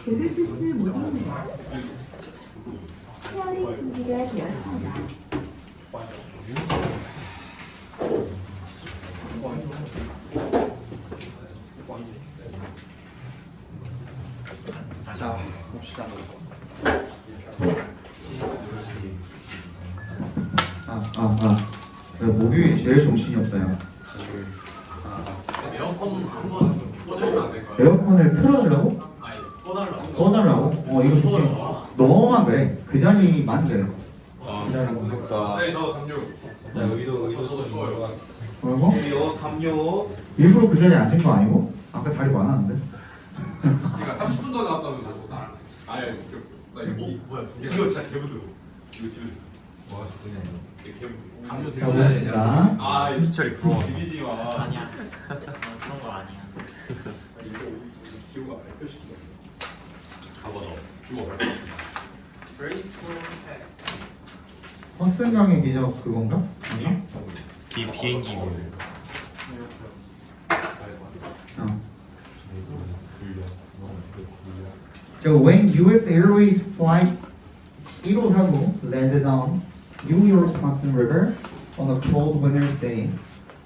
제들뜻을 모릅니다. 헤어링 준비가 되었습니다. 자, 봅시다. 목요일이 제일 정신이 없어요. 에어컨 한번 꺼주시면 안 될까요? 에어컨을 틀어달라고? 아니 꺼달라고. 꺼달라고? 이거 좋게. 너만 그래. 그 자리만 그래. 무섭다. 네, 저 담요. 자, 의도 저도 추워요. 뭐라고? 담요, 담요. 일부러 그 자리에 앉은 거 아니고? 아까 자리 많았는데. 그러니까 30분 전에 왔다면서 나랑. 아니 나 이거 뭐야? 이거 진짜 개부드러워. 이거 지금 와 그냥 이게 개부드러워. 담요 자, 보겠습니다. 아 이철이 부러워. 비비지 마. 아니야. 그런 거 아니야. 이거 기호가 발표시키자. 가봐줘. 기호가 발표. 허스강의 기적 그건가? 아니야? 비행기 뭐. So when U.S. Airways flight 1549 landed on New York's Hudson River on a cold winter's day,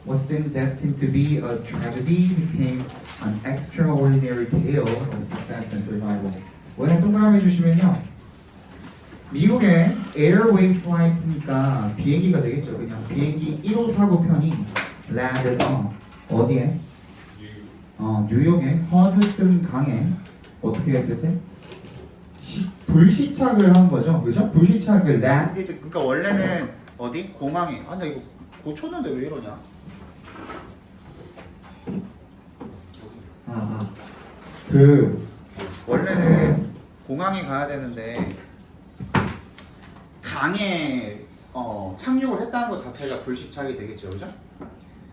what seemed destined to be a tragedy became an extraordinary tale of success and survival. 원래 동그라미 주시면요. 미국의 Airway Flight니까 비행기가 되겠죠. 그냥 비행기 1549 편이 landed on 어디에? 뉴욕의 허드슨 강에 어떻게 했을 때? 불시착을 한 거죠. 그죠? 불시착을 landed. 그러니까 원래는 어디? 공항에. 나 이거 고쳤는데 왜 이러냐? 그 원래는 공항에 가야 되는데 강에 착륙을 했다는 것 자체가 불시착이 되겠죠. 그죠?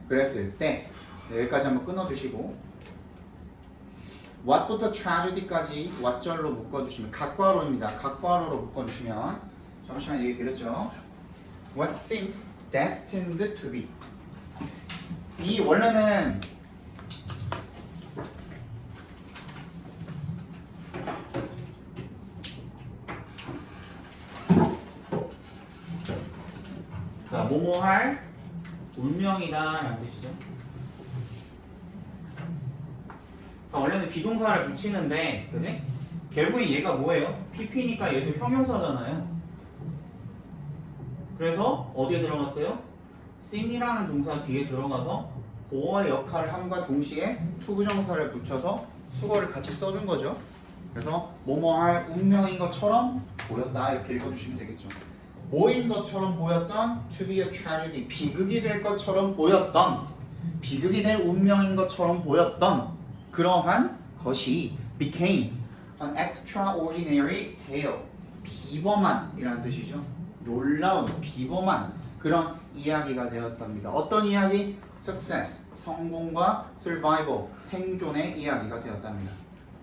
그랬을 때 여기까지 한번 끊어주시고 what부터 tragedy까지 what절로 묶어주시면 각괄호입니다. 각괄호로 묶어주시면 잠시만 얘기 드렸죠. What seemed destined to be. 이 원래는 자, 뭐뭐할 운명이다 라는 뜻이죠. 원래는 비동사를 붙이는데, 그지? 결국엔 얘가 뭐예요? PP니까 얘도 형용사잖아요. 그래서 어디에 들어갔어요? seem이라는 동사 뒤에 들어가서 보어의 역할을 함과 동시에 투부정사를 붙여서 수거를 같이 써준 거죠. 그래서 뭐뭐할 운명인 것처럼 보였다 이렇게 읽어주시면 되겠죠. 뭐인 것처럼 보였던 to be a tragedy 비극이 될 것처럼 보였던 비극이 될 운명인 것처럼 보였던 그러한 것이 became an extraordinary tale 비범한이라는 뜻이죠. 놀라운 비범한 그런 이야기가 되었답니다. 어떤 이야기? success 성공과 survival 생존의 이야기가 되었답니다.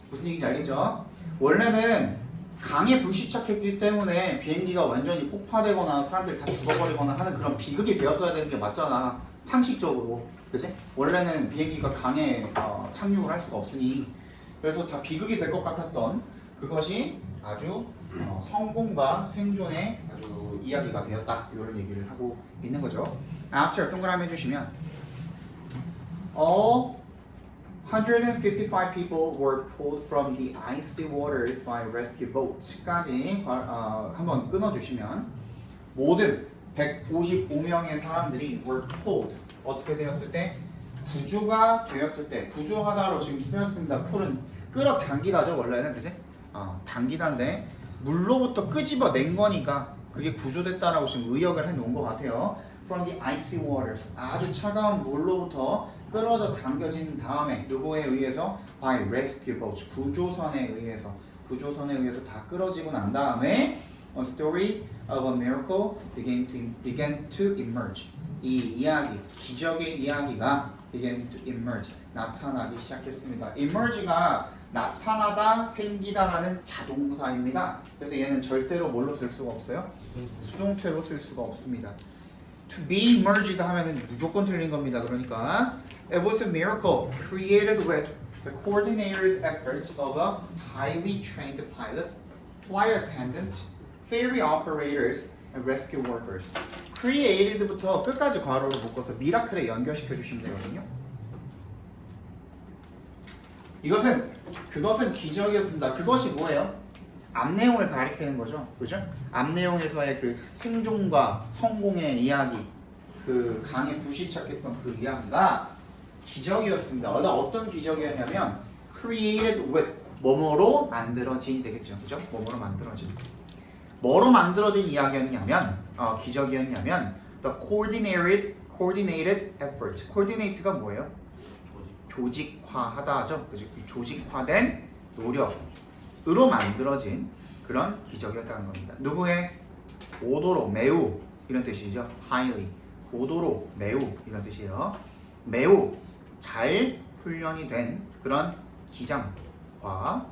무슨 얘기인지 알겠죠? 원래는 강에 불시착했기 때문에 비행기가 완전히 폭파되거나 사람들이 다 죽어버리거나 하는 그런 비극이 되었어야 되는 게 맞잖아. 상식적으로. 그치? 원래는 비행기가 강에 착륙을 할 수가 없으니 그래서 다 비극이 될 것 같았던 그것이 아주 성공과 생존의 아주 이야기가 되었다. 이런 얘기를 하고 있는 거죠. After 동그라미 해주시면 All 155 people were pulled from the icy waters by rescue boats까지 한번 끊어주시면 모든 155명의 사람들이 were pulled 어떻게 되었을 때? 구조가 되었을 때 구조하다로 지금 쓰였습니다. pull은 끌어당기다죠 원래는 그지? 당기다인데 물로부터 끄집어낸 거니까 그게 구조됐다라고 지금 의역을 해놓은 것 같아요. From the icy waters 아주 차가운 물로부터 끌어져 당겨진 다음에 누구에 의해서? By rescue boats 구조선에 의해서 다 끌어지고 난 다음에 A story of a miracle began to emerge 이 이야기, 기적의 이야기가 began to emerge 나타나기 시작했습니다. emerge가 나타나다, 생기다라는 자동사입니다. 그래서 얘는 절대로 뭘로 쓸 수가 없어요? 수동태로 쓸 수가 없습니다. To be emerged 하면은 무조건 틀린 겁니다. 그러니까 It was a miracle created with the coordinated efforts of a highly trained pilot, flight attendant, ferry operators, and rescue workers. created부터 끝까지 괄호를 묶어서 미라클에 연결시켜 주시면 되거든요. 그것은 기적이었습니다. 그것이 뭐예요? 앞 내용을 가리키는 거죠. 그죠? 앞 내용에서의 그 생존과 성공의 이야기, 그 강에 불시착했던 그 이야기가 기적이었습니다. 어떤 기적이었냐면 created with 뭐뭐로 만들어진 되겠죠. 그죠? 뭐뭐로 만들어진. 뭐로 만들어진 이야기였냐면 기적이었냐면 the coordinated effort. coordinate가 뭐예요? 조직화하다죠. 그죠? 조직화된 노력으로 만들어진 그런 기적이었다는 겁니다. 누구의? 고도로 매우 이런 뜻이죠. highly 고도로 매우 이런 뜻이에요. 매우 잘 훈련이 된 그런 기장과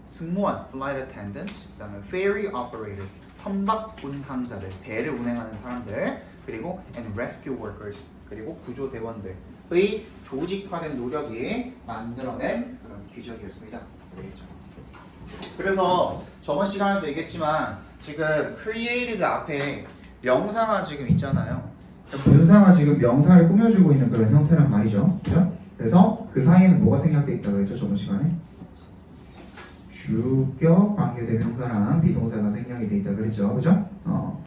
승무원 flight attendants, 그다음에 ferry operators 선박 운항자들 배를 운행하는 사람들 그리고 and rescue workers 그리고 구조대원들의 조직화된 노력이 만들어낸 그런 기적이었습니다. 되겠죠. 그래서 저번 시간에도 얘기했지만 지금 created 앞에 명사가 지금 있잖아요. 분사가 지금 명사를 꾸며주고 있는 그런 형태란 말이죠. 그렇죠? 그래서 그 사이에는 뭐가 생략되어 있다고 했죠? 저번 시간에? 주격 관계대명사랑 비동사가 생략이 되어 있다 그랬죠. 그죠? 그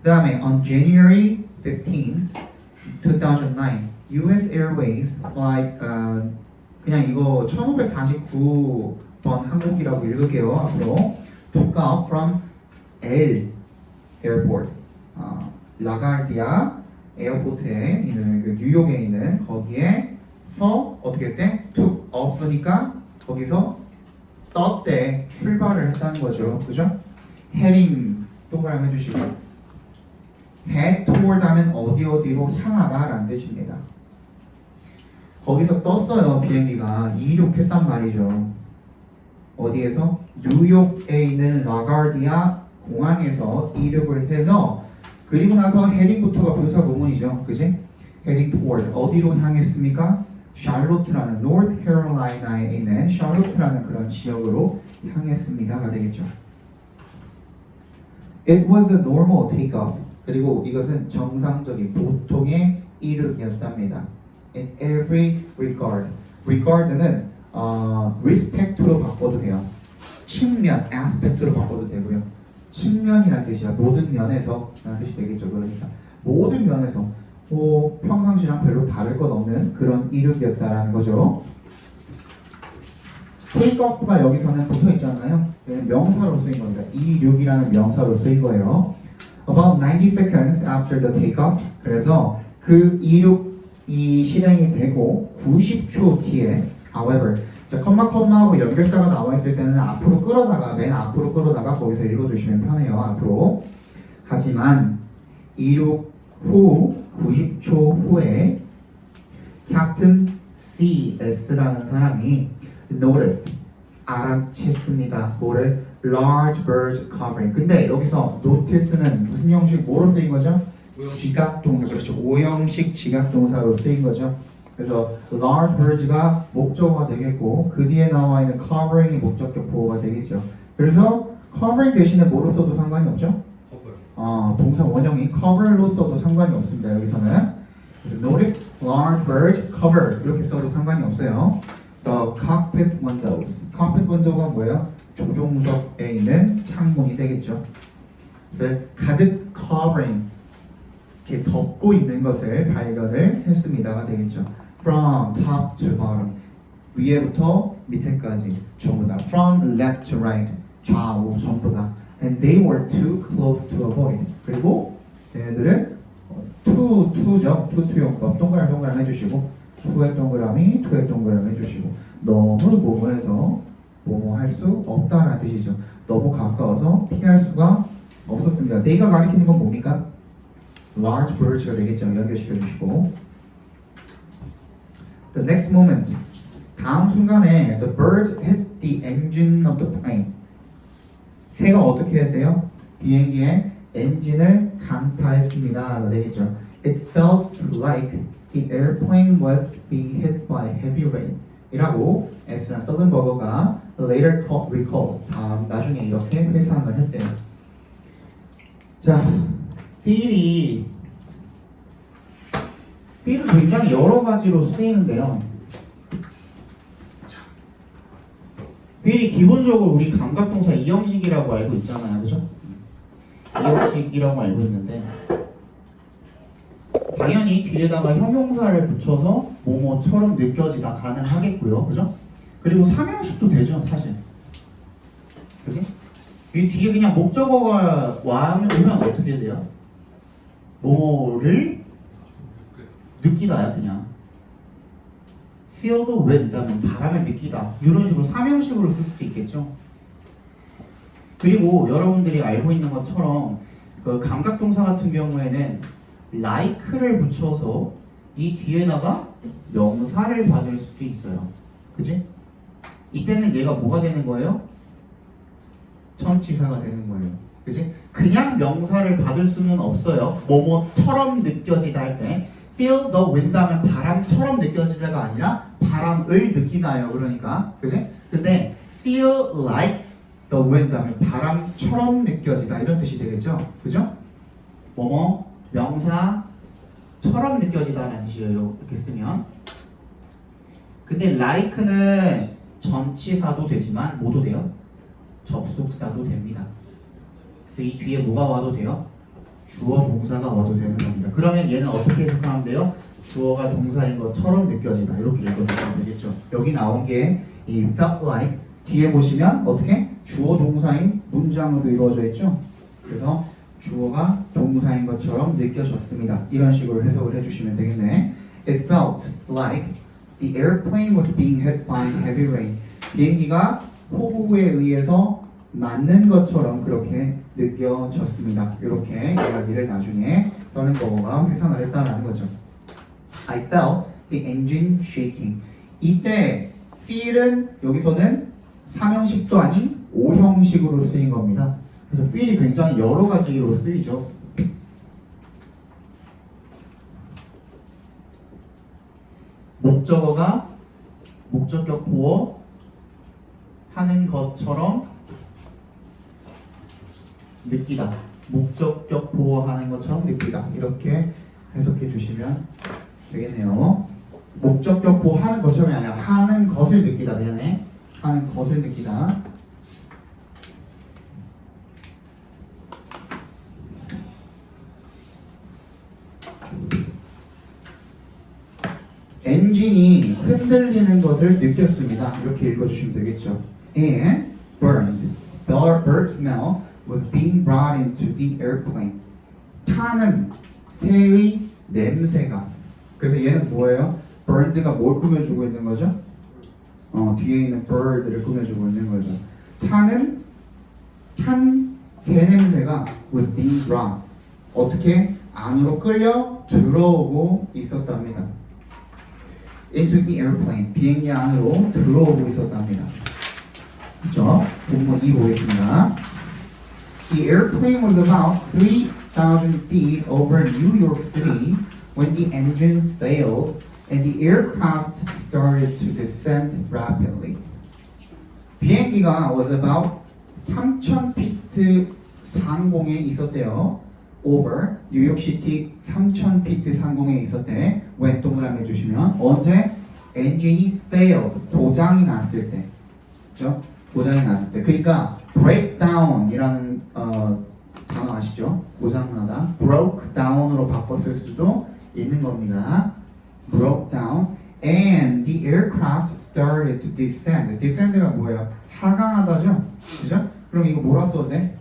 다음에 on January 15, 2009 US Airways flight 그냥 이거 1549번 항공기라고 읽을게요. 앞으로 took off from L Airport 라가르디아 에어포트에 있는 그 뉴욕에 있는 거기에서 어떻게 했대? took off니까 거기서 떴대 출발을 했다는 거죠. 그죠? heading 동그라미 해주시고 head toward 하면 어디로 향하다 라는 뜻입니다. 거기서 떴어요. 비행기가 이륙했단 말이죠. 어디에서? 뉴욕에 있는 라가르디아 공항에서 이륙을 해서 그리고 나서 헤딩부터가 분사 구문이죠. 그지? heading toward 어디로 향했습니까? 샬롯라는 노스캐롤라이나에 있는 샬롯라는 그런 지역으로 향했습니다가 되겠죠. It was a normal takeoff. 그리고 이것은 정상적인 보통의 이륙이었답니다. In every regard. regard는 respect로 바꿔도 돼요. 측면, aspect로 바꿔도 되고요. 측면이라는 뜻이야. 모든 면에서 라는 뜻이 되겠죠. 그러니까 모든 면에서 평상시랑 별로 다를 것 없는 그런 이륙이었다라는 거죠. 테이크오프가 여기서는 붙어 있잖아요. 명사로 쓰인 겁니다. 이륙이라는 명사로 쓰인 거예요. About 90 seconds after the takeoff. 그래서 그 이륙이 실행이 되고 90초 뒤에 however 자, 컴마하고 연결사가 나와 있을 때는 앞으로 끌어다가 맨 앞으로 끌어다가 거기서 읽어주시면 편해요. 앞으로. 하지만 이륙 후 90초 후에 캡틴 C.S.라는 사람이 noticed 알아챘습니다. 뭐를? large birds covering. 근데 여기서 notice는 무슨 형식 뭐로 쓰인 거죠? 지각동사. 그렇죠. 오형식 지각동사로 쓰인 거죠. 그래서 large birds가 목적어가 되겠고 그 뒤에 나와 있는 covering이 목적격 보호가 되겠죠. 그래서 covering 대신에 뭐로 써도 상관이 없죠? 동사 원형이 cover로 써도 상관이 없습니다. 여기서는 그래서 notice large birds cover 이렇게 써도 상관이 없어요. The cockpit windows. cockpit window가 뭐예요? 조종석에 있는 창문이 되겠죠. 그래서 가득 covering 이렇게 덮고 있는 것을 발견을 했습니다가 되겠죠. From top to bottom 위에부터 밑에까지 전부 다 from left to right 좌우 전부 다 and they were too close to avoid 그리고 얘네들은 to죠 to 동그라미 해주시고 to의 동그라미 to의 동그라미 해주시고 너무 뭐뭐해서 뭐뭐 할 수 없다라는 뜻이죠. 너무 가까워서 피할 수가 없었습니다. they가 가리키는 건 뭡니까? large birds가 되겠죠. 연결시켜 주시고 the next moment 다음 순간에 the bird hit the engine of the plane 새가 어떻게 했대요? 비행기의 엔진을 강타했습니다. 되겠죠. It felt like the airplane was being hit by heavy rain 이라고 S나 서든버거가 later recall 나중에 이렇게 회상을 했대요. 자, feel이 굉장히 여러 가지로 쓰이는데요. feel이 기본적으로 우리 감각동사 이형식이라고 알고 있잖아요, 그죠? 이형식이라고 알고 있는데 당연히 뒤에다가 형용사를 붙여서 뭐뭐처럼 느껴지다 가능하겠고요, 그죠? 그리고 삼형식도 되죠, 사실. 그지? 이 뒤에 그냥 목적어가 오면 어떻게 돼요? 뭐를 느끼다야, 그냥. feel the wind 하면 바람을 느끼다. 이런 식으로 삼형식으로 쓸 수도 있겠죠. 그리고 여러분들이 알고 있는 것처럼 그 감각동사 같은 경우에는 like를 붙여서 이 뒤에다가 명사를 받을 수도 있어요. 그지? 이때는 얘가 뭐가 되는 거예요? 전치사가 되는 거예요. 그지? 그냥 명사를 받을 수는 없어요. 뭐뭐처럼 느껴지다 할 때 feel the wind 하면 바람처럼 느껴지다가 아니라 바람을 느끼다요. 그러니까 그지? 근데 feel like the wind 하면 바람처럼 느껴지다 이런 뜻이 되겠죠? 그죠? 뭐뭐 명사처럼 느껴지다라는 뜻이에요. 이렇게 쓰면. 근데 like는 전치사도 되지만 뭐도 돼요? 접속사도 됩니다. 그래서 이 뒤에 뭐가 와도 돼요? 주어 동사가 와도 되는 겁니다. 그러면 얘는 어떻게 해석하면 돼요? 주어가 동사인 것처럼 느껴지다. 이렇게 읽어주시면 되겠죠. 여기 나온 게 이 felt like 뒤에 보시면 어떻게? 주어 동사인 문장으로 이루어져 있죠. 그래서 주어가 동사인 것처럼 느껴졌습니다. 이런 식으로 해석을 해주시면 되겠네. It felt like the airplane was being hit by heavy rain. 비행기가 폭우에 의해서 맞는 것처럼 그렇게 느껴졌습니다. 이렇게 이야기를 나중에 서른버거가 회상을 했다라는 거죠. I felt the engine shaking. 이때 feel은 여기서는 3형식도 아닌 5형식으로 쓰인 겁니다. 그래서 feel이 굉장히 여러 가지로 쓰이죠. 목적어가 목적격 보어 하는 것처럼 느끼다. 목적격 보어하는 것처럼 느끼다. 이렇게 해석해 주시면 되겠네요. 목적격 보어하는 것처럼이 아니라 하는 것을 느끼다. 미안해. 하는 것을 느끼다. 엔진이 흔들리는 것을 느꼈습니다. 이렇게 읽어주시면 되겠죠. And bird smell was being brought into the airplane. 타는 새의 냄새가. 그래서 얘는 뭐예요? bird가 뭘 꾸며주고 있는 거죠? 뒤에 있는 bird를 꾸며주고 있는 거죠. 탄 새 냄새가 was being brought. 어떻게? 안으로 끌려 들어오고 있었답니다. into the airplane. 비행기 안으로 들어오고 있었답니다. 그렇죠? 본문 2 보겠습니다. The airplane was about 3,000 feet over New York City when the engines failed and the aircraft started to descend rapidly. 비행기가 was about 3,000 feet 상공에 있었대요. over 뉴욕시티 3,000 feet 상공에 있었대. when 동그라미 해주시면 언제? 엔진이 failed 고장이 났을 때. 그렇죠? 고장이 났을 때. 그러니까 breakdown이라는 단어 아시죠? 고장나다. broke down으로 바꿨을 수도 있는 겁니다. broke down and the aircraft started to descend. descend가 뭐예요? 하강하다죠? 그죠? 그럼 이거 뭐라 써도 돼?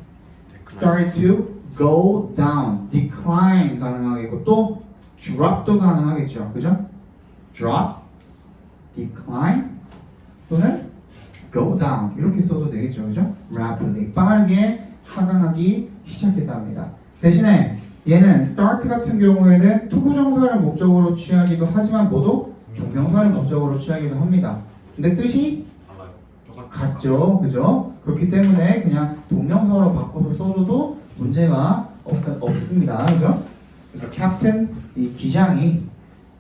started to go down. decline 가능하겠고 또 drop도 가능하겠죠. 그죠? drop, decline 또는 go down 이렇게 써도 되겠죠. 그죠? rapidly 빠르게 하강하기 시작했답니다. 대신에 얘는 start 같은 경우에는 투부정사를 목적으로 취하기도 하지만 모두 동명사를 목적으로 취하기도 합니다. 근데 뜻이 같죠. 그죠? 그렇기 때문에 그냥 동명사로 바꿔서 써줘도 문제가 없습니다. 그죠? 그래서 캡틴 이 기장이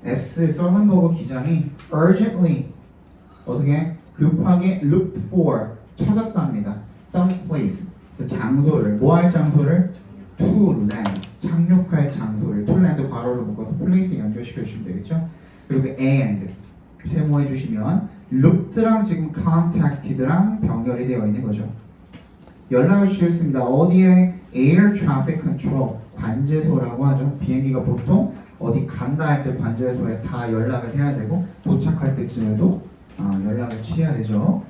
서든버거 기장이 urgently 어떻게 급하게 looked for 찾았답니다. some place 그 장소를 뭐 할 장소를 to land 착륙할 장소를 to land 괄호를 묶어서 place에 연결시켜 주시면 되겠죠. 그리고 and 세모해 주시면 looked랑 지금 contacted랑 병렬이 되어 있는 거죠. 연락을 주셨습니다. 어디에 air traffic control 관제소라고 하죠. 비행기가 보통 어디 간다 할 때 관제소에 다 연락을 해야 되고 도착할 때쯤에도 연락을 취해야 되죠.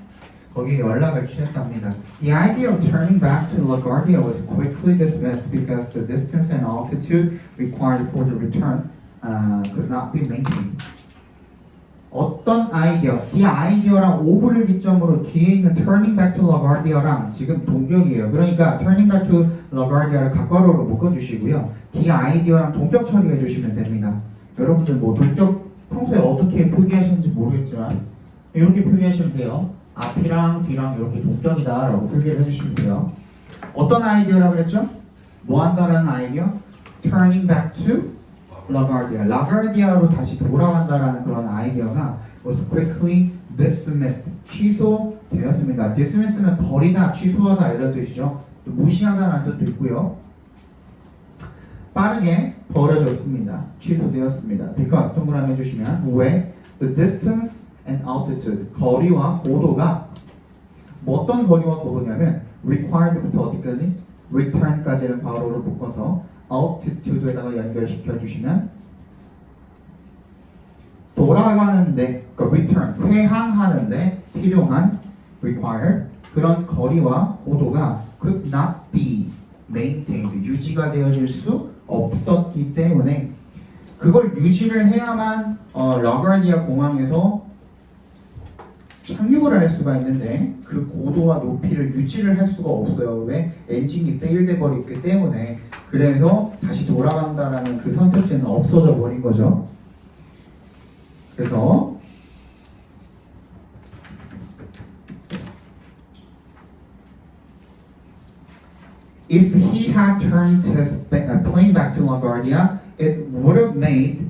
거기에 연락을 취했답니다. The idea of turning back to LaGuardia was quickly dismissed because the distance and altitude required for the return could not be maintained. 어떤 아이디어, 이 아이디어랑 오브를 기점으로 뒤에 있는 turning back to LaGuardia랑 지금 동격이에요. 그러니까 turning back to LaGuardia를 각괄호로 묶어주시고요. 이 아이디어랑 동격 처리해 주시면 됩니다. 여러분들 뭐 동격 평소에 어떻게 표기하시는지 모르겠지만 이렇게 표기하시면 돼요. 앞이랑 뒤랑 이렇게 동격이다 라고 표기를 해주시면 돼요. 어떤 아이디어라고 그랬죠? 뭐 한다라는 아이디어? turning back to LaGuardia. LaGuardia로 다시 돌아간다라는 그런 아이디어가 was quickly dismissed. 취소되었습니다. dismiss는 버리다, 취소하다 이런 뜻이죠. 또 무시하다라는 뜻도 있고요. 빠르게 버려졌습니다. 취소되었습니다. because 동그라미 해주시면 왜 the distance and altitude 거리와 고도가 뭐 어떤 거리와 고도냐면 required부터 어디까지? return까지를 괄호로 묶어서 altitude에다가 연결시켜 주시면 돌아가는데 그러니까 return 회항하는데 필요한 required 그런 거리와 고도가 could not be maintained 유지가 되어질 수 없었기 때문에 그걸 유지를 해야만 라구아디아 공항에서 착륙을 할 수가 있는데 그 고도와 높이를 유지를 할 수가 없어요. 왜? 엔진이 fail돼 버렸기 때문에. 그래서 다시 돌아간다라는 그 선택지는 없어져 버린 거죠. 그래서 if he had turned his plane back to LaGuardia, it would have made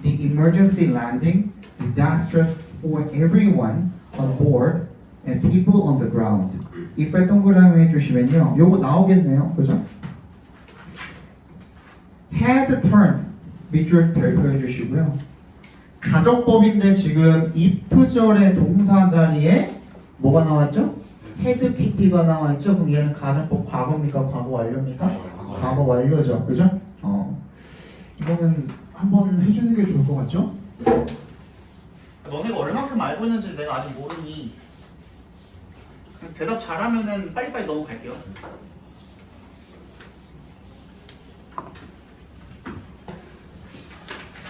the emergency landing disastrous for everyone on board and people on the ground. 이빨 동그라미 해주시면요, 요거 나오겠네요, 그죠? had turned 밑줄 별표해 주시고요. 가정법인데 지금 if절의 동사 자리에 뭐가 나왔죠? had pp가 나와있죠? 그럼 얘는 가정법 과거입니까? 과거 완료입니까? 과거 완료죠, 그죠? 이거는 한번 해주는 게 좋을 것 같죠? 너네가 얼마큼 알고 있는지 내가 아직 모르니 그냥 대답 잘하면은 빨리빨리 넘어갈게요.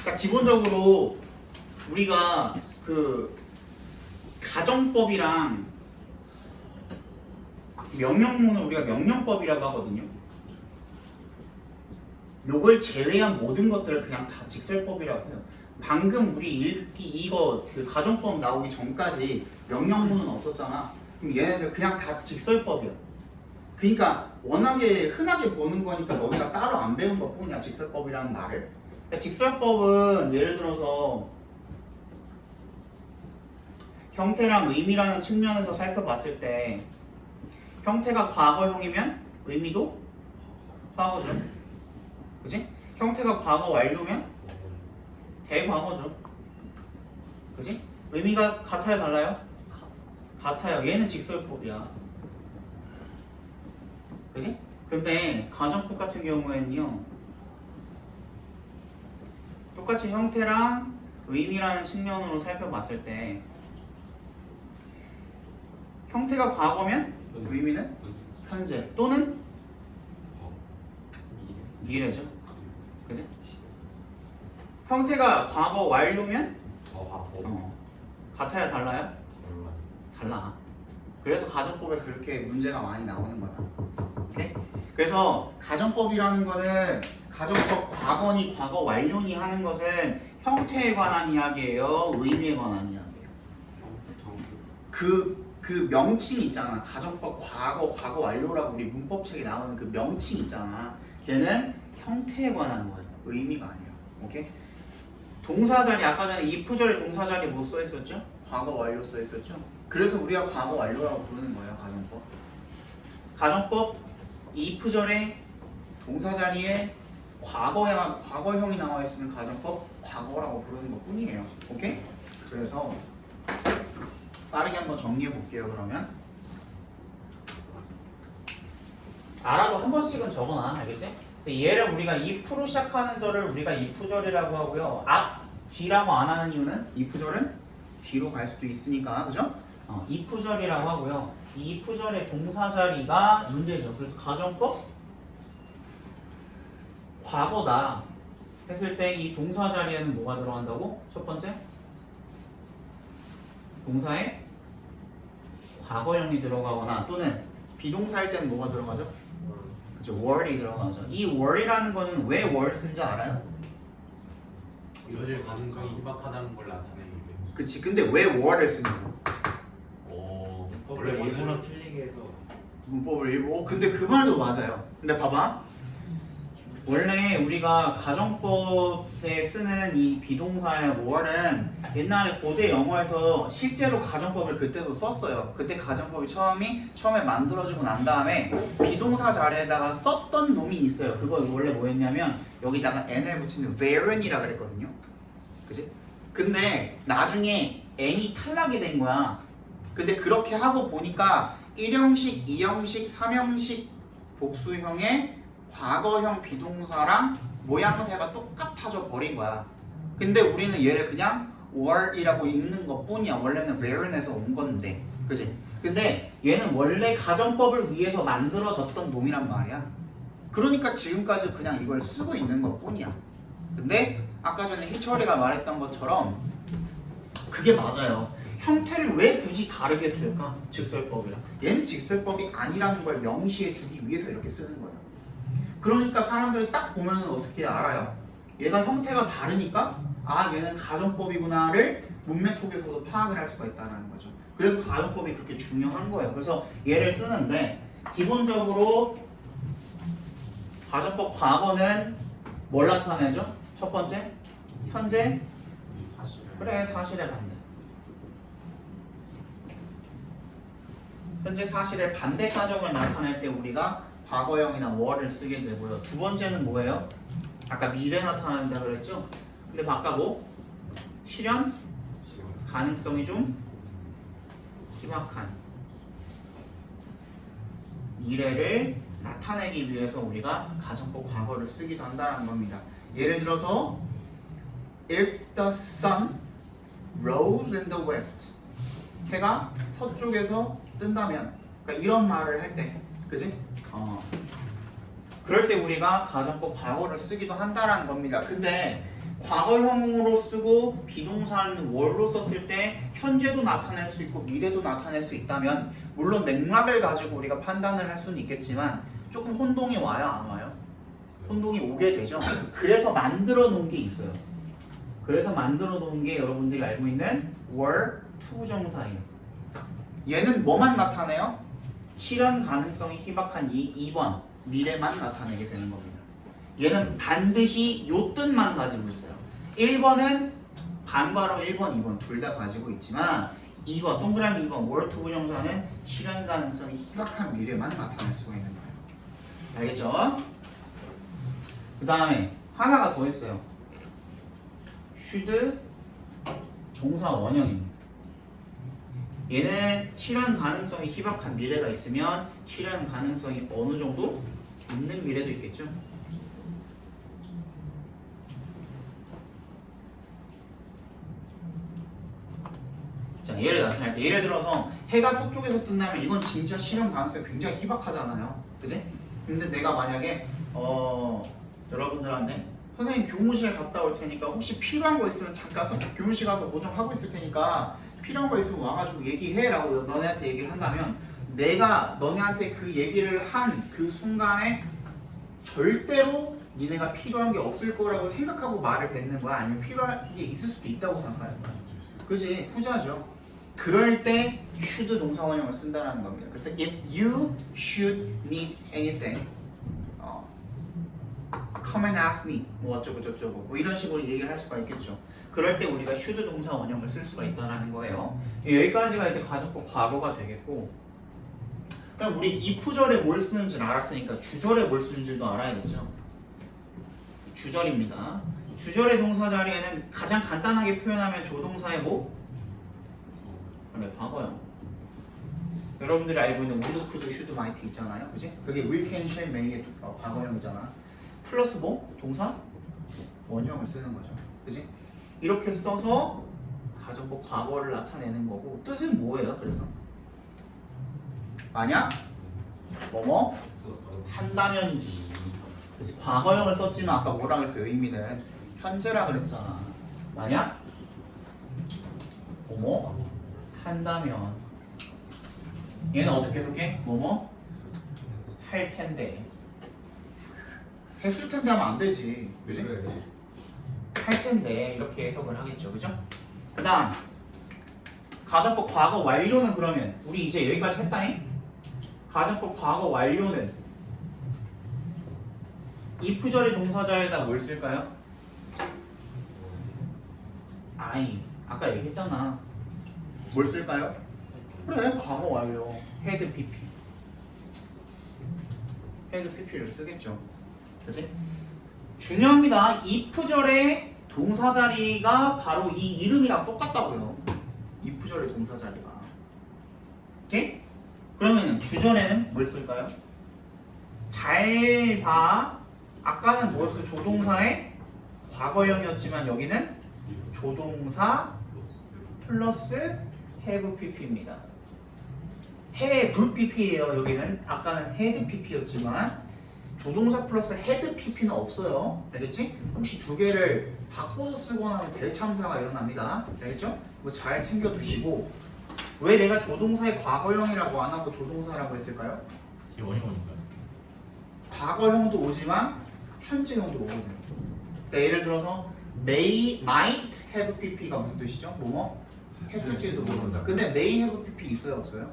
자, 기본적으로 우리가 그 가정법이랑 명령문을 우리가 명령법이라고 하거든요. 요걸 제외한 모든 것들을 그냥 다 직설법이라고 해요. 방금 우리 읽기 이거 그 가정법 나오기 전까지 명령문은 없었잖아. 그럼 얘네들 그냥 다 직설법이야. 그러니까 워낙에 흔하게 보는 거니까 너네가 따로 안 배운 것 뿐이야, 직설법이라는 말을. 그러니까 직설법은 예를 들어서 형태랑 의미라는 측면에서 살펴봤을 때 형태가 과거형이면 의미도 과거죠. 그지? 형태가 과거 완료면 대과거죠. 그지? 의미가 같아요, 달라요? 같아요. 얘는 직설법이야. 그지? 근데 가정법 같은 경우에는요, 똑같이 형태랑 의미라는 측면으로 살펴봤을 때 형태가 과거면 의미는 현재 또는 미래죠. 그지? 형태가 과거 완료면 같아요, 달라요? 달라. 그래서 가정법에서 그렇게 문제가 많이 나오는 거야. 오케이? 그래서 가정법이라는 거는 가정법 과거니 과거 완료니 하는 것은 형태에 관한 이야기예요, 의미에 관한 이야기예요. 그 명칭 있잖아. 가정법 과거 완료라고 우리 문법책에 나오는 그 명칭 있잖아. 걔는 형태에 관한 거예요. 의미가 아니에요. 오케이? 동사 자리 아까 전에 if절에 동사 자리 뭐 써 있었죠? 과거 완료 써 있었죠? 그래서 우리가 과거 완료라고 부르는 거예요. 가정법. 가정법 if절에 동사 자리에 과거형이 나와 있으면 가정법 과거라고 부르는 것 뿐이에요. 오케이? 그래서 빠르게 한번 정리해 볼게요. 그러면 알아도 한 번씩은 적어놔. 알겠지? 그래서 얘를 우리가 if로 시작하는 절을 우리가 if절이라고 하고요. 뒤라고 안 하는 이유는 if절은 뒤로 갈 수도 있으니까. 그죠? if절이라고 하고요. 이 if절의 동사 자리가 문제죠. 그래서 가정법 과거다 했을 때 이 동사 자리에는 뭐가 들어간다고? 첫 번째 동사에 과거형이 들어가거나 또는 비동사일 때는 뭐가 들어가죠? 그렇죠. were이 들어가죠. 이 were이라는 거는 왜 were 쓴지 알아요? 이루어질 가능성이 희박하다는 걸 나타내기 위해. 그치. 근데 왜 were를 쓰냐고. 원래 일부러 틀리게 해서 문법을 일부. 근데 그 말도 맞아요. 근데 봐봐. 원래 우리가 가정법에 쓰는 이 비동사의 were는 옛날에 고대 영어에서 실제로 가정법을 그때도 썼어요. 그때 가정법이 처음에 만들어지고 난 다음에 비동사 자리에다가 썼던 놈이 있어요. 그거 원래 뭐였냐면 여기다가 n을 붙이는 weren이라 그랬거든요. 그치? 근데 나중에 n이 탈락이 된 거야. 근데 그렇게 하고 보니까 1형식, 2형식, 3형식 복수형의 과거형 비동사랑 모양새가 똑같아져 버린 거야. 근데 우리는 얘를 그냥 were이라고 읽는 것 뿐이야. 원래는 weren에서 온 건데. 그치? 근데 얘는 원래 가정법을 위해서 만들어졌던 놈이란 말이야. 그러니까 지금까지 그냥 이걸 쓰고 있는 것 뿐이야. 근데 아까 전에 희철이가 말했던 것처럼 그게 맞아요. 형태를 왜 굳이 다르게 쓸까? 직설법이랑. 얘는 직설법이 아니라는 걸 명시해 주기 위해서 이렇게 쓰는 거예요. 그러니까 사람들이 딱 보면은 어떻게 알아요? 얘가 형태가 다르니까 얘는 가정법이구나를 문맥 속에서도 파악을 할 수가 있다는 거죠. 그래서 가정법이 그렇게 중요한 거예요. 그래서 얘를 쓰는데 기본적으로 가정법 과거는 뭘 나타내죠? 첫 번째, 현재, 그래 사실의 반대. 현재 사실의 반대 가정을 나타낼 때 우리가 과거형이나 were를 쓰게 되고요. 두 번째는 뭐예요? 아까 미래 나타난다 그랬죠? 근데 아까 뭐? 실현 가능성이 좀 희박한 미래를 나타내기 위해서 우리가 가정법 과거를 쓰기도 한다는 겁니다. 예를 들어서 If the sun rose in the west, 해가 서쪽에서 뜬다면, 그러니까 이런 말을 할 때, 그지? 그럴 때 우리가 가정법 과거를 쓰기도 한다라는 겁니다. 근데 과거형으로 쓰고 비동사는 were로 썼을 때 현재도 나타낼 수 있고 미래도 나타낼 수 있다면 물론 맥락을 가지고 우리가 판단을 할 수는 있겠지만 조금 혼동이 와요, 안 와요? 혼동이 오게 되죠. 그래서 만들어 놓은 게 있어요. 그래서 만들어 놓은 게 여러분들이 알고 있는 were 투부정사예요. 얘는 뭐만 나타내요? 실현 가능성이 희박한 2번 미래만 나타내게 되는 겁니다. 얘는 반드시 요 뜻만 가지고 있어요. 1번은 반괄호 1번, 2번 둘 다 가지고 있지만 2번 동그라미 2번 were 투부정사는 실현 가능성이 희박한 미래만 나타낼 수가 있는 거예요. 알겠죠? 그 다음에 하나가 더 있어요. should 동사 원형입니다. 얘는 실현 가능성이 희박한 미래가 있으면 실현 가능성이 어느 정도 있는 미래도 있겠죠. 자, 얘를 나타낼 때 예를 들어서 해가 서쪽에서 뜬다면 이건 진짜 실현 가능성이 굉장히 희박하잖아요. 그지? 근데 내가 만약에 여러분들한테 선생님 교무실 갔다 올 테니까 혹시 필요한 거 있으면 잠깐 교무실 가서 뭐 좀 하고 있을 테니까 필요한 거 있으면 와가지고 얘기해 라고 너네한테 얘기를 한다면 내가 너네한테 그 얘기를 한 그 순간에 절대로 니네가 필요한 게 없을 거라고 생각하고 말을 뱉는 거야? 아니면 필요한 게 있을 수도 있다고 생각하는 거야? 그지? 후자죠. 그럴 때 should 동사원형을 쓴다는 겁니다. 그래서 if you should need anything come and ask me 뭐 어쩌고 저쩌고 뭐 이런 식으로 얘기를 할 수가 있겠죠. 그럴 때 우리가 should 동사 원형을 쓸 수가 있다는 거예요. 여기까지가 이제 가정법 과거가 되겠고, 그럼 우리 if절에 뭘 쓰는지를 알았으니까 주절에 뭘 쓰는지도 알아야겠죠. 주절입니다. 주절의 동사 자리에는 가장 간단하게 표현하면 조동사의 뭐? 그래, 과거형. 여러분들이 알고 있는 would, could, should, might 있잖아요. 그지? 그게 will, can, shall, may의 과거형이잖아. 플러스 뭐? 동사? 원형을 쓰는 거죠. 그지? 이렇게 써서 가정법 과거를 나타내는 거고, 뜻은 뭐예요? 그래서 만약 뭐뭐 한다면이지. 그래서 과거형을 썼지만 아까 뭐라 그랬어요? 의미는 현재라 그랬잖아. 만약 뭐뭐 한다면, 얘는 어떻게 해석해? 뭐뭐 할 텐데. 했을 텐데 하면 안 되지. 그지? 할 텐데 이렇게 해석을 하겠죠. 그죠? 그 다음 가정법 과거 완료는 그러면 우리 이제 여기까지 했다잉? 가정법 과거 완료는 if절의 동사자리에다 뭘 쓸까요? 아이 아까 얘기했잖아. 뭘 쓸까요? 그래 과거 완료 헤드 pp 헤드 pp를 쓰겠죠. 그치? 중요합니다. if절의 동사자리가 바로 이 이름이랑 똑같다고요. if절의 동사자리가. 오케이? 그러면 주절에는 뭘 쓸까요? 잘 봐. 아까는 뭐였어? 조동사의 과거형이었지만 여기는 조동사 플러스 have pp입니다. have pp예요. 여기는 아까는 had pp였지만 조동사 플러스 had pp는 없어요. 알겠지? 혹시 두 개를 바꿔서 쓰거나 하면 대참사가 일어납니다. 알겠죠? 이거 잘 챙겨두시고, 왜 내가 조동사의 과거형이라고 안 하고 조동사라고 했을까요? 원형이니까요. 과거형도 오지만 현재형도 오거든요. 그러니까 예를 들어서 might have pp가 무슨 뜻이죠? 뭐뭐? 했을지도 모른다. 근데 may have pp 있어요 없어요?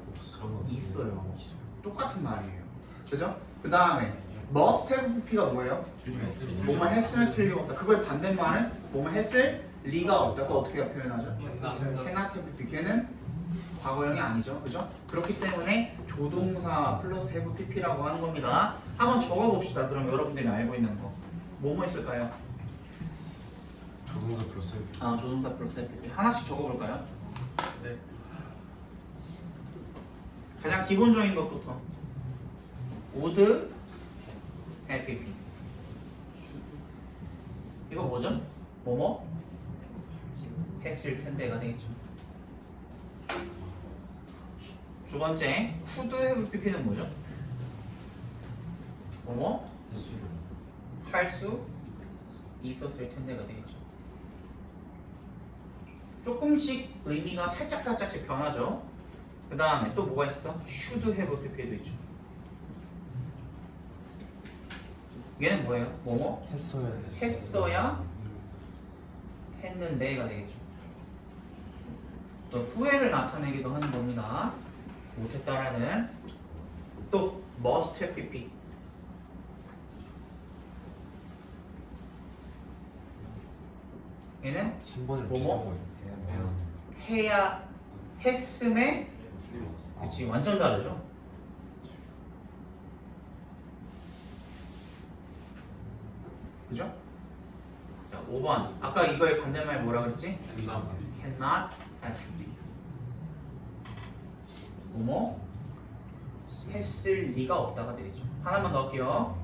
있어요. 똑같은 말이에요. 그죠? 그 다음에 must have pp가 뭐예요? 뭐뭐 했으면 틀리가 없다. 그걸 반대말은 뭐뭐 했을 리가 없다. 그거 어떻게 표현하죠? cannot have pp. 걔는 과거형이 아니죠. 그죠? 그렇기 때문에 조동사 플러스 have pp라고 하는 겁니다. 한번 적어봅시다. 그럼 여러분들이 알고 있는 거. 뭐뭐 있을까요? 조동사 플러스 아, 조동사 플러스 have pp. 하나씩 적어볼까요? 네. 가장 기본적인 것부터. would have pp. 이거 뭐죠? 뭐뭐? 했을 텐데가 되겠죠. 두 번째, could have pp는 뭐죠? 뭐뭐? 할 수 있었을 텐데가 되겠죠. 조금씩 의미가 살짝씩 변하죠. 그 다음에 또 뭐가 있어? should have pp도 있죠. 얘는 뭐예요? 뭐뭐? 했어야 했는데가 되겠죠. 또 후회를 나타내기도 하는 겁니다. 못했다라는. 또 must have pp. 얘는 3번을 뭐뭐? 해야 했음에, 그치, 완전 다르죠. 그죠? 자, 5번. 아까 이거의 반대말 뭐라 그랬지? cannot have. 뭐뭐? 했을 리가 없다가 되겠죠. 하나만 더 할게요.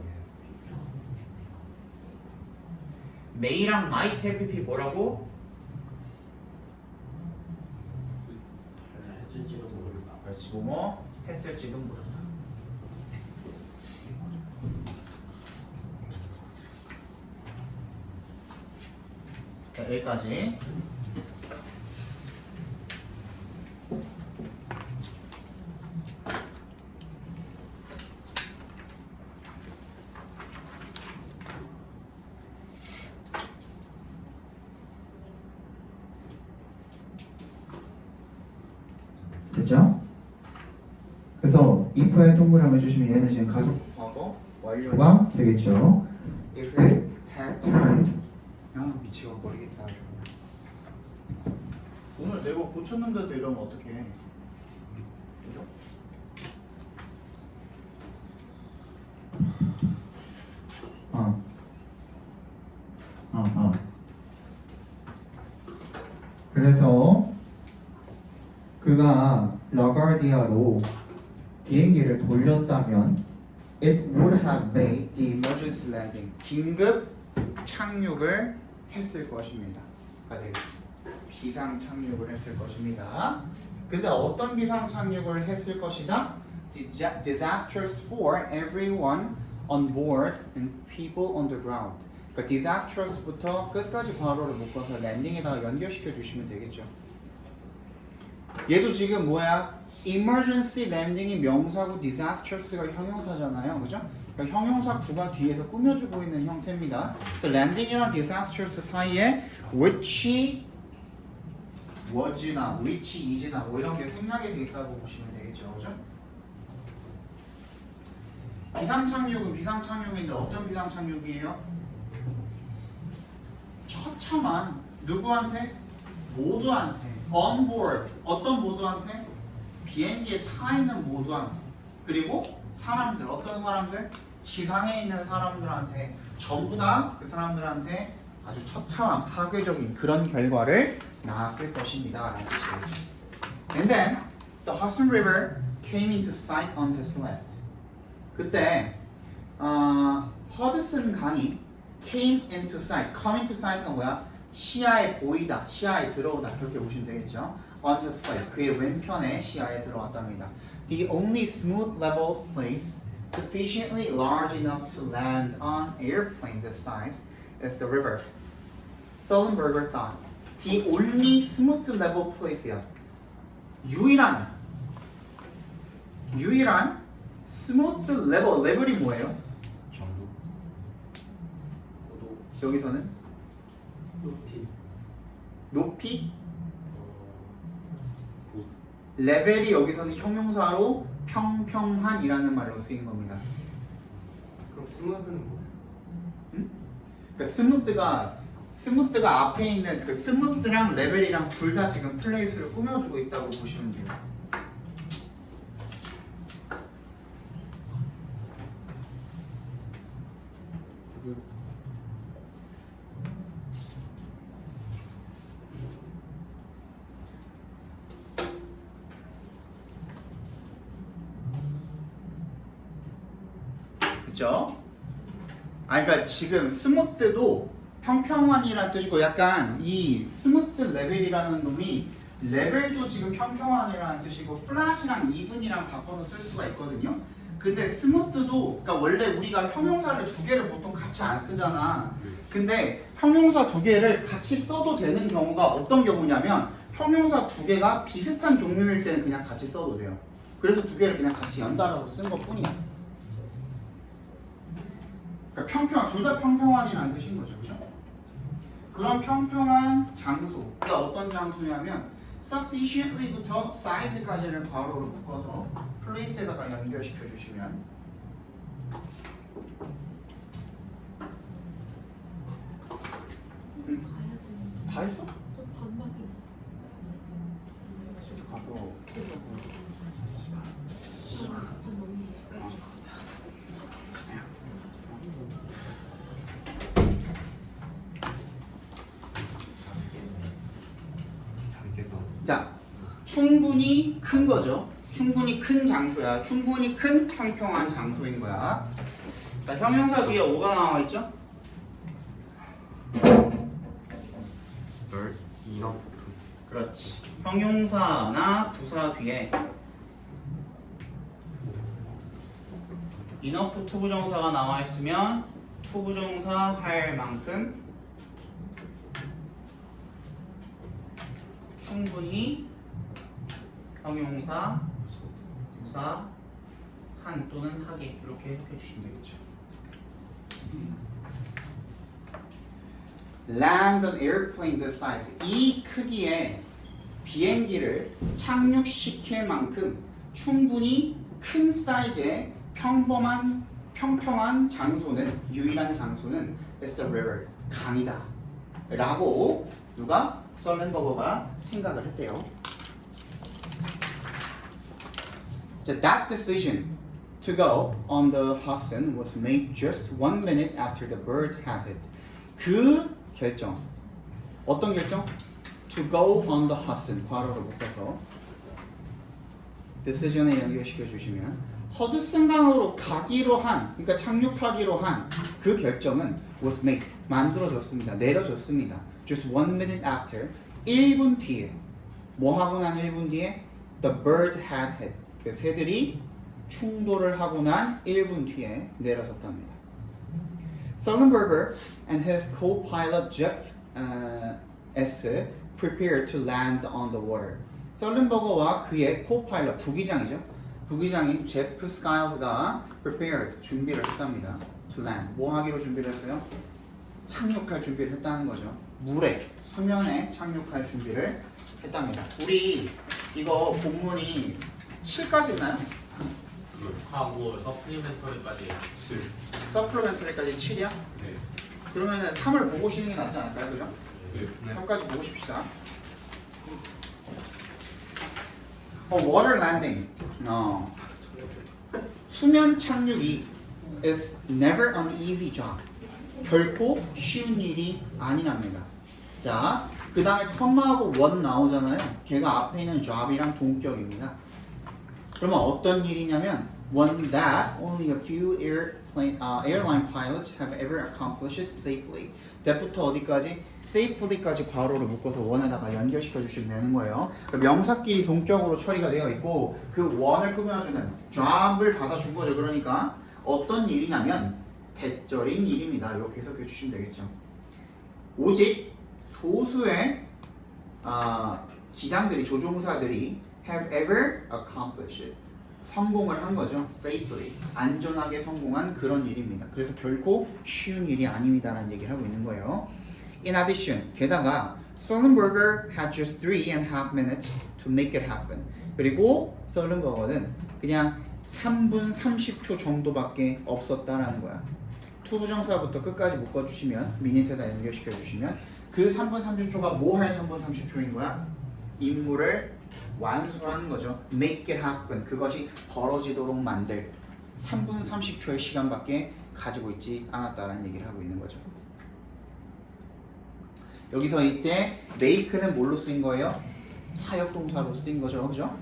may랑 might have pp 뭐라고? 했을지도 모르겠다. 그렇지, 뭐뭐 했을지도 모른다. 자, 여기까지. 됐죠? 그래서 if에 동그라미 주시면 얘는 지금 가속 과거 완료가 가 되겠죠. if it had time. 아, 미치고 버리겠다 아주. 오늘 내가 고쳤는데도 이러면 어떡해. 그죠? 그래서 그가 라가르디아로 비행기를 돌렸다면 It would have made the emergency landing. 긴급 착륙을 했을 것입니다. 비상 착륙을 했을 것입니다. 근데 어떤 비상 착륙을 했을 것이다? Disastrous for everyone on board and people on the ground. 그러니까 disastrous부터 끝까지 괄호를 묶어서 랜딩에다가 연결시켜 주시면 되겠죠. 얘도 지금 뭐야? emergency landing이 명사고 disastrous가 형용사잖아요, 그죠? 그러니까 형용사 구가 뒤에서 꾸며주고 있는 형태입니다. 그래서 landing이랑 disastrous 사이에 which was나 which is나 뭐 이런 게 생략이 돼 있다고 보시면 되겠죠, 그죠? 비상착륙은 비상착륙인데 어떤 비상착륙이에요? 처참한 누구한테? 모두한테. on board 어떤 모두한테? 비행기에 타 있는 모두한테. 그리고 사람들 어떤 사람들? 지상에 있는 사람들한테 전부 다 그 사람들한테 아주 처참한 파괴적인 그런 결과를 낳았을 것입니다. 라는 뜻이죠. And then the Hudson River came into sight on his left. 그때 허드슨 강이 came into sight. come into sight가 뭐야? 시야에 보이다, 시야에 들어오다 그렇게 보시면 되겠죠. on his left, 그의 왼편에 시야에 들어왔답니다. The only smooth level place sufficiently large enough to land on airplane this size is the river. Sullenberger thought. The only smooth level place야. 유일한 smooth level. 레벨이 뭐예요? 정도. 여기서는 높이. 높이. 곧. 레벨이 여기서는 형용사로 평평한이라는 말로 쓰인 겁니다. 그럼 스무스는 뭐예요? 그러니까 스무스가 앞에 있는 그 스무스랑 레벨이랑 둘 다 지금 플레이스를 꾸며주고 있다고 보시면 돼요. 그죠? 그러니까 지금 스무스도 평평한이라는 뜻이고 약간 이 스무스 레벨이라는 놈이 레벨도 지금 평평한이라는 뜻이고 플랫이랑 이븐이랑 바꿔서 쓸 수가 있거든요. 근데 스무스도 그러니까 원래 우리가 형용사를 두 개를 보통 같이 안 쓰잖아. 근데 형용사 두 개를 같이 써도 되는 경우가 어떤 경우냐면 형용사 두 개가 비슷한 종류일 때는 그냥 같이 써도 돼요. 그래서 두 개를 그냥 같이 연달아서 쓴 것뿐이야. 그러니까 둘 다 평평한이라는 뜻인 거죠, 그죠? 그런 평평한 장소가 어떤 장소냐면 sufficiently부터 size까지를 괄호로 묶어서 place에다가 연결시켜 주시면 다 했어? 집에 가서 자, 충분히 큰 거죠. 충분히 큰 장소야. 충분히 큰 평평한 장소인 거야. 자, 형용사 뒤에 5가 나와 있죠? 널 enough to. 그렇지. 형용사나 부사 뒤에 enough to 부정사가 나와 있으면 to 부정사 할 만큼 충분히 형용사, 부사, 한 또는 하게 이렇게 해석해 주시면 되겠죠. Land an airplane this size. 이 크기의 비행기를 착륙시킬 만큼 충분히 큰 사이즈의 평평한 장소는 유일한 장소는 is the river. 강이다. 라고 누가? 설렌버거가 생각을 했대요. That decision to go on the Hudson was made just 1 minute after the bird had hit. 그 결정, 어떤 결정? To go on the Hudson, 괄호를 묶어서 decision에 연결시켜 주시면 허드슨강으로 가기로 한, 그러니까 착륙하기로 한 그 결정은 was made, 만들어졌습니다. 내려졌습니다. Just 1 minute after, 1분 뒤에. 뭐 하고 난 1분 뒤에? The bird had hit. 그 새들이 충돌을 하고 난 1분 뒤에 내려섰답니다. Sullenberger and his co-pilot Jeff S. prepared to land on the water. 설렌버거와 그의 co-pilot, 부기장이죠. 부기장인 제프 스카일스가 prepared, 준비를 했답니다. To land. 뭐 하기로 준비를 했어요? 착륙할 준비를 했다는 거죠. 물에, 수면에 착륙할 준비를 했답니다. 우리 이거 본문이 7까지 있나요? 하고 서플리멘터리까지 7. 서플리멘터리까지 7이야? 네. 그러면은 3을 보고 쉬는 게 낫지 않을까요? 그죠? 네. 3까지 보고 싶시다. water landing. 수면 착륙이 is never an easy job. 결코 쉬운 일이 아니랍니다. 자, 그 다음에 컴마하고 원 나오잖아요. 걔가 앞에 있는 job이랑 동격입니다. 그러면 어떤 일이냐면 one that only a few airline pilots have ever accomplished it safely. that부터 어디까지? safely까지 괄호를 묶어서 원에다가 연결시켜 주시면 되는 거예요. 명사끼리 동격으로 처리가 되어 있고 그 원을 꾸며주는 job을 받아준 거죠. 그러니까 어떤 일이냐면 대절인 일입니다. 이렇게 해석해 주시면 되겠죠. 오직 소수의 기장들이, 조종사들이 have ever accomplished it. 성공을 한 거죠. safely. 안전하게 성공한 그런 일입니다. 그래서 결코 쉬운 일이 아닙니다라는 얘기를 하고 있는 거예요. In addition, 게다가 Sullenberger had just 3.5 minutes to make it happen. 그리고 설렌버거는 그냥 3분 30초 정도밖에 없었다라는 거야. 투부정사부터 끝까지 묶어주시면 미닛에다 연결시켜 주시면 그 3분 30초가 뭐 할 3분 30초인 거야? 임무를 완수하는 거죠. make it happen. 그것이 벌어지도록 만들 3분 30초의 시간밖에 가지고 있지 않았다라는 얘기를 하고 있는 거죠. 여기서 이때 make는 뭘로 쓰인 거예요? 사역동사로 쓰인 거죠. 그죠?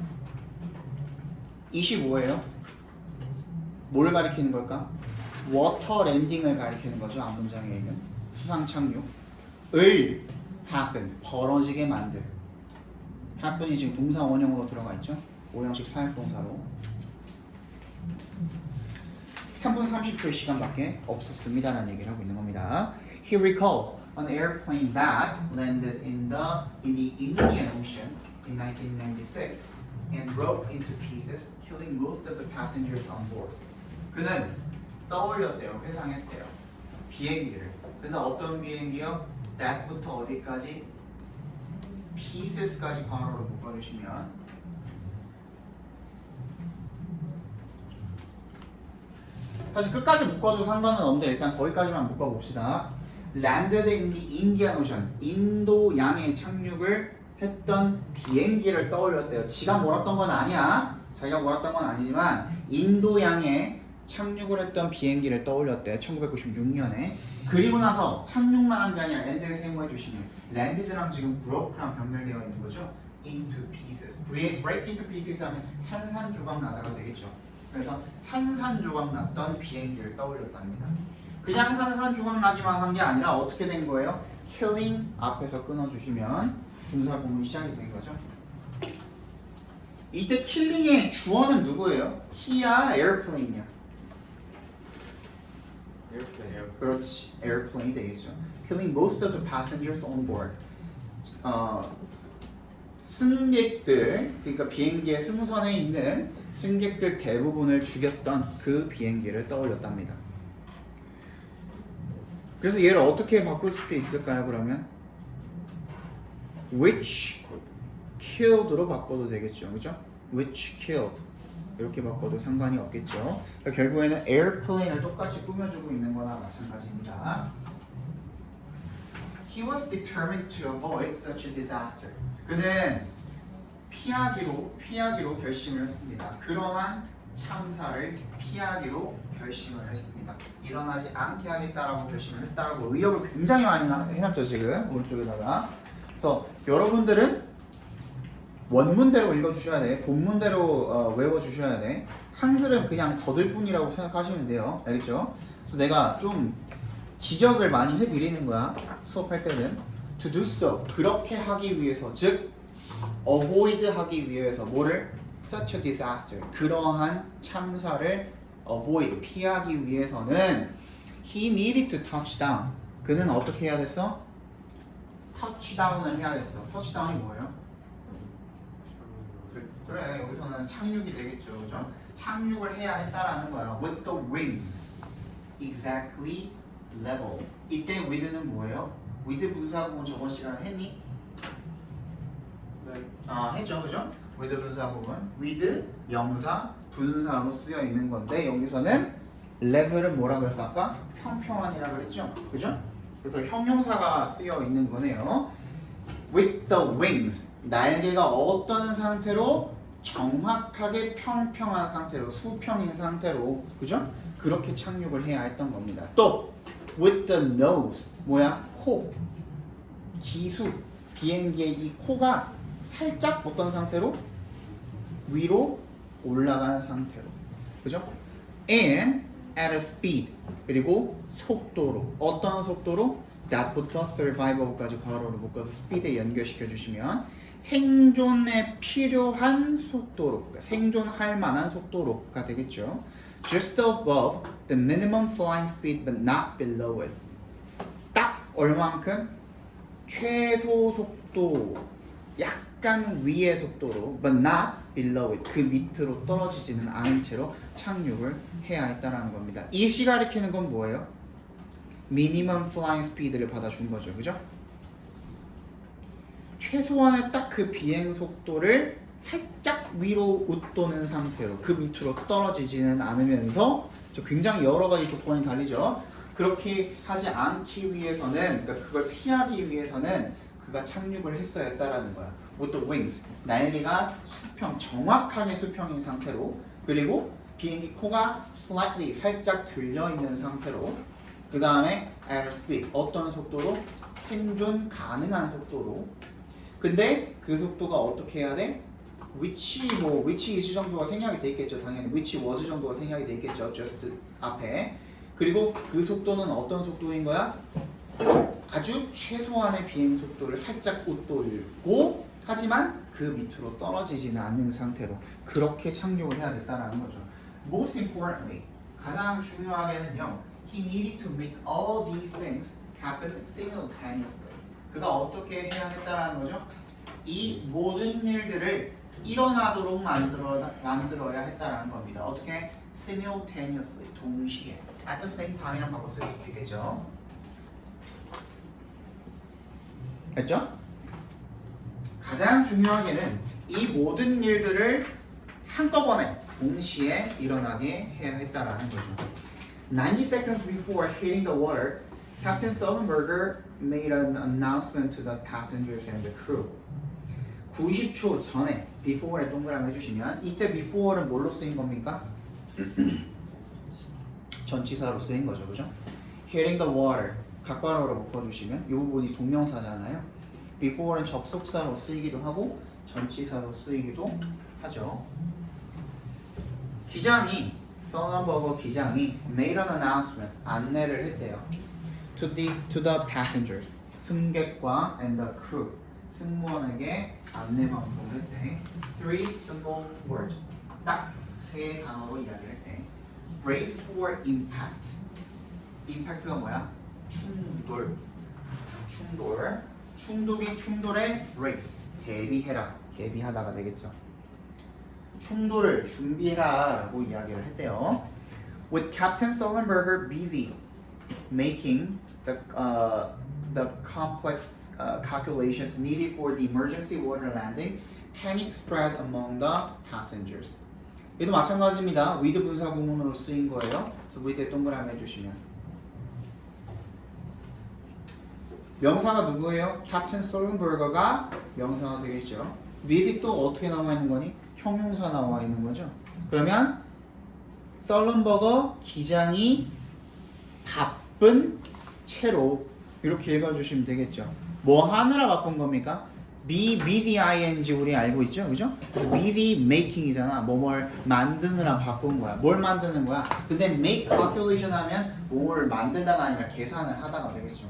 25예요. 뭘 가리키는 걸까? 워터 랜딩을 가리키는 거죠. 앞문장에는 수상 착륙을 happen, 벌어지게 만들. happen이 지금 동사 원형으로 들어가 있죠. 오형식 사역동사로 3분 30초의 시간밖에 없었습니다라는 얘기를 하고 있는 겁니다. He recalled an airplane that landed in the Indian Ocean in 1996 and broke into pieces, killing most of the passengers on board. 그는 떠올렸대요. 회상했대요. 비행기를. 근데 어떤 비행기요? that부터 어디까지? pieces까지 괄호로 묶어주시면 사실 끝까지 묶어도 상관은 없는데 일단 거기까지만 묶어봅시다. landed in the Indian Ocean. 인도양에 착륙을 했던 비행기를 떠올렸대요. 지가 몰았던 건 아니야. 자기가 몰았던 건 아니지만 인도양에 착륙을 했던 비행기를 떠올렸대. 1996년에. 그리고 나서 착륙만 한 게 아니라 랜드를 세모해 주시면 랜드랑 지금 broke랑 병렬되어 있는 거죠. into pieces. break into pieces 하면 산산조각 나다가 되겠죠. 그래서 산산조각 났던 비행기를 떠올렸답니다. 그냥 산산조각 나기만 한 게 아니라 어떻게 된 거예요? killing 앞에서 끊어주시면 분사 구문이 시작이 된 거죠. 이때 killing의 주어는 누구예요? he야 airplane이야? 그렇지, airplane 되겠죠. Killing most of the passengers on board. 승객들, 그러니까 비행기의 승선에 있는 승객들 대부분을 죽였던 그 비행기를 떠올렸답니다. 그래서 얘를 어떻게 바꿀 수도 있을까요? 그러면 which killed로 바꿔도 되겠죠, 그죠? which killed 이렇게 바꿔도 상관이 없겠죠. 그러니까 결국에는 airplane을 똑같이 꾸며주고 있는 거나 마찬가지입니다. He was determined to avoid such a disaster. 그는 피하기로 결심을 했습니다. 그러한 참사를 피하기로 결심을 했습니다. 일어나지 않게 하겠다라고 결심을 했다라고 의역을 굉장히 많이 해놨죠 지금 오른쪽에다가. 그래서 여러분들은 원문대로 읽어주셔야 돼. 본문대로 외워주셔야 돼. 한글은 그냥 거들 뿐이라고 생각하시면 돼요. 알겠죠? 그래서 내가 좀 직역을 많이 해드리는 거야. 수업할 때는. To do so. 그렇게 하기 위해서. 즉 avoid 하기 위해서 뭐를? Such a disaster. 그러한 참사를 avoid, 피하기 위해서는 he needed to touch down. 그는 어떻게 해야 됐어? touchdown을 해야 됐어. touchdown이 뭐예요? 그래 여기서는 착륙이 되겠죠, 그죠? 착륙을 해야 했다라는 거야. With the wings exactly level. 이때 with는 뭐예요? with 분사구문 저번 시간에 했니? 네. 했죠, 그죠? with 분사구문 with 명사 분사로 쓰여 있는 건데 여기서는 level은 뭐라 그랬어 아까? 평평한이라 그랬죠, 그죠? 그래서 형용사가 쓰여 있는 거네요. With the wings 날개가 어떤 상태로? 정확하게 평평한 상태로 수평인 상태로 그죠? 그렇게 착륙을 해야 했던 겁니다. 또 with the nose 뭐야? 코 기수 비행기의 이 코가 살짝 어떤 상태로? 위로 올라가는 상태로 그죠? and at a speed 그리고 속도로 어떤 속도로? that부터 survival까지 괄호로 묶어서 speed에 연결시켜 주시면 생존에 필요한 속도로 그러니까 생존할 만한 속도로가 되겠죠. Just above the minimum flying speed but not below it. 딱 얼만큼? 최소 속도 약간 위의 속도로 but not below it. 그 밑으로 떨어지지는 않은 채로 착륙을 해야 했다라는 겁니다. 이 시가 가리키는 건 뭐예요? minimum flying speed를 받아준 거죠. 그죠? 최소한의 딱 그 비행 속도를 살짝 위로 웃도는 상태로 그 밑으로 떨어지지는 않으면서 굉장히 여러 가지 조건이 달리죠. 그렇게 하지 않기 위해서는 그러니까 그걸 피하기 위해서는 그가 착륙을 했어야 했다라는 거야. With the wings 날개가 수평 정확하게 수평인 상태로 그리고 비행기 코가 slightly 살짝 들려 있는 상태로 그 다음에 at a speed 어떤 속도로? 생존 가능한 속도로. 근데 그 속도가 어떻게 해야 돼? which is 정도가 생략이 돼 있겠죠. 당연히 which was 정도가 생략이 돼 있겠죠. just 앞에. 그리고 그 속도는 어떤 속도인 거야? 아주 최소한의 비행 속도를 살짝 웃돌고 하지만 그 밑으로 떨어지지는 않는 상태로 그렇게 착륙을 해야 됐다는 거죠. Most importantly 가장 중요하게는요. He needed to make all these things happen simultaneously. 그가 어떻게 해야 했다라는 거죠? 이 모든 일들을 일어나도록 만들어야 했다라는 겁니다. 어떻게? simultaneously 동시에 at the same time이랑 바꿔 쓸 수도 있겠죠. 됐죠? 가장 중요하게는 이 모든 일들을 한꺼번에 동시에 일어나게 해야 했다라는 거죠. 90 seconds before hitting the water, Captain Sullenberger made an announcement to the passengers and the crew. 90초 전에 before에 동그라미 해주시면 이때 before는 뭘로 쓰인 겁니까? 전치사로 쓰인 거죠, 그죠? Hitting the water 각괄호로 묶어주시면 이 부분이 동명사잖아요. before는 접속사로 쓰이기도 하고 전치사로 쓰이기도 하죠. 기장이 썰런버거 기장이 made an announcement 안내를 했대요. To the passengers 승객과 and the crew 승무원에게 안내 방송을 했대. 3 simple words 딱 세 단어로 이야기를 했대. Brace for impact. impact가 뭐야? 충돌에 brace 대비해라. 대비하다가 되겠죠. 충돌을 준비해라라고 이야기를 했대요. With Captain Sullenberger busy making the complex calculations needed for the emergency water landing, panic spread among the passengers. 얘도 마찬가지입니다. with 분사 구문으로 쓰인 거예요. 그래서 with에 동그라미 해주시면 명사가 누구예요? 캡틴 솔른버거가 명사가 되겠죠. visit도 어떻게 나와 있는 거니? 형용사 나와 있는 거죠. 그러면 솔른버거 기장이 바쁜 채로 이렇게 읽어주시면 되겠죠. 뭐 하느라 바쁜 겁니까? be busy ing 우리 알고 있죠, 그죠? 그래서 busy making이잖아. 뭐뭘 만드느라 바쁜 거야. 뭘 만드는 거야? 근데 make calculation 하면 뭘 만들다가 아니라 계산을 하다가 되겠죠.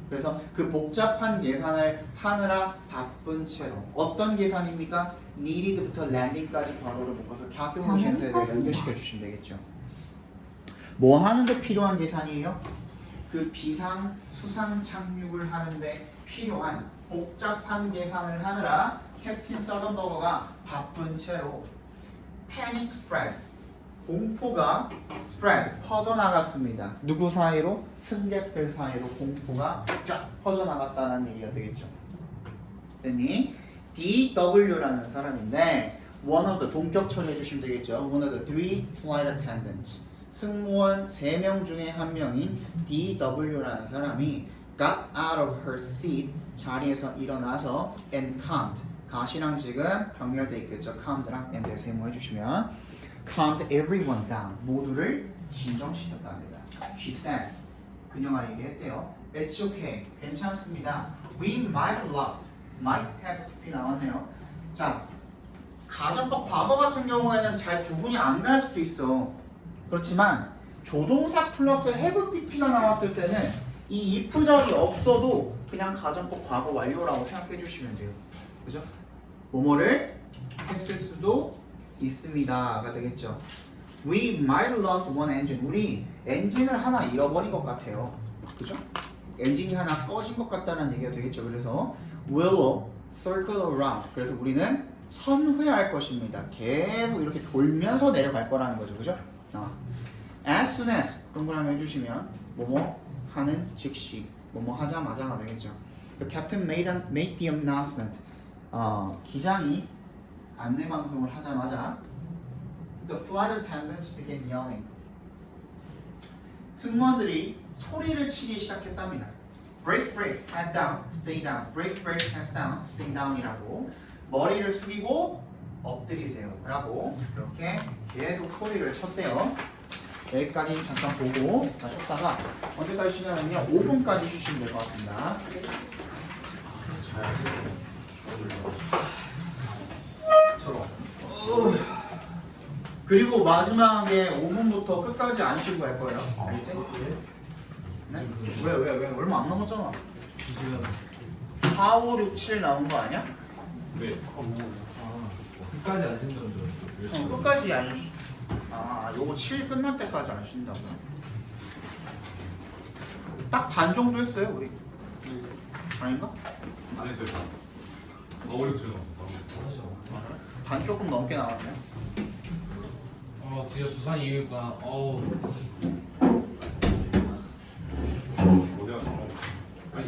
그래서 그 복잡한 계산을 하느라 바쁜 채로 어떤 계산입니까? needed부터 landing까지 괄호를 묶어서 calculations에 연결시켜 주시면 되겠죠. 뭐 하는데 필요한 계산이에요? 그 비상 수상 착륙을 하는데 필요한 복잡한 계산을 하느라 캡틴 솔른버거가 바쁜 채로 panic spread 공포가 spread 퍼져나갔습니다. 누구 사이로? 승객들 사이로 공포가 쫙 퍼져나갔다는 얘기가 되겠죠. 됐니? DW라는 사람인데 one of the 동격 처리해 주시면 되겠죠. one of the three flight attendants 승무원 3명 중에 한 명인 DW라는 사람이 got out of her seat 자리에서 일어나서 and calmed got이랑 지금 병렬돼 있겠죠. calmed랑 and에 세모해 주시면 calmed everyone down 모두를 진정시켰답니다. She said 그녀가 얘기했대요. It's okay 괜찮습니다. We might have lost might have 나왔네요. 자 가정법 과거 같은 경우에는 잘 구분이 안 갈 수도 있어. 그렇지만 조동사 플러스 have pp가 나왔을 때는 이 if절이 없어도 그냥 가정법 과거 완료라고 생각해 주시면 돼요. 그죠? 뭐뭐를 했을 수도 있습니다가 되겠죠. We might have lost one engine. 우리 엔진을 하나 잃어버린 것 같아요. 그죠? 엔진이 하나 꺼진 것 같다는 얘기가 되겠죠. 그래서 will circle around. 그래서 우리는 선회할 것입니다. 계속 이렇게 돌면서 내려갈 거라는 거죠. 그죠? As soon as 동그라미 해주시면 뭐뭐 하는 즉시 뭐뭐 하자마자가 되겠죠. The captain made the announcement. 기장이 안내 방송을 하자마자 the flight attendants began yelling. 승무원들이 소리를 치기 시작했답니다. Brace, brace, head down, stay down. Brace, brace, head down, stay down이라고 머리를 숙이고 엎드리세요 라고 이렇게 계속 소리를 쳤대요. 여기까지 잠깐 보고 쉬었다가 언제까지 쉬냐면요 5분까지 쉬시면 될 것 같습니다. 그리고 마지막에 5분부터 끝까지 안 쉬고 갈 거예요. 알겠지? 네? 왜? 얼마 안 남았잖아. 4, 5, 6, 7 나온 거 아니야? 네. 끝까지 안 신다는 줄 알았어요. 끝까지 안 쉬. 요거 7 끝날 때까지 안 쉰다고. 딱 반 정도 했어요, 우리. 아닌가? 안 했어요. 어울려 들어. 반 조금 넘게 나왔네요. 드디어 두산 이기니까 어디가? 아니,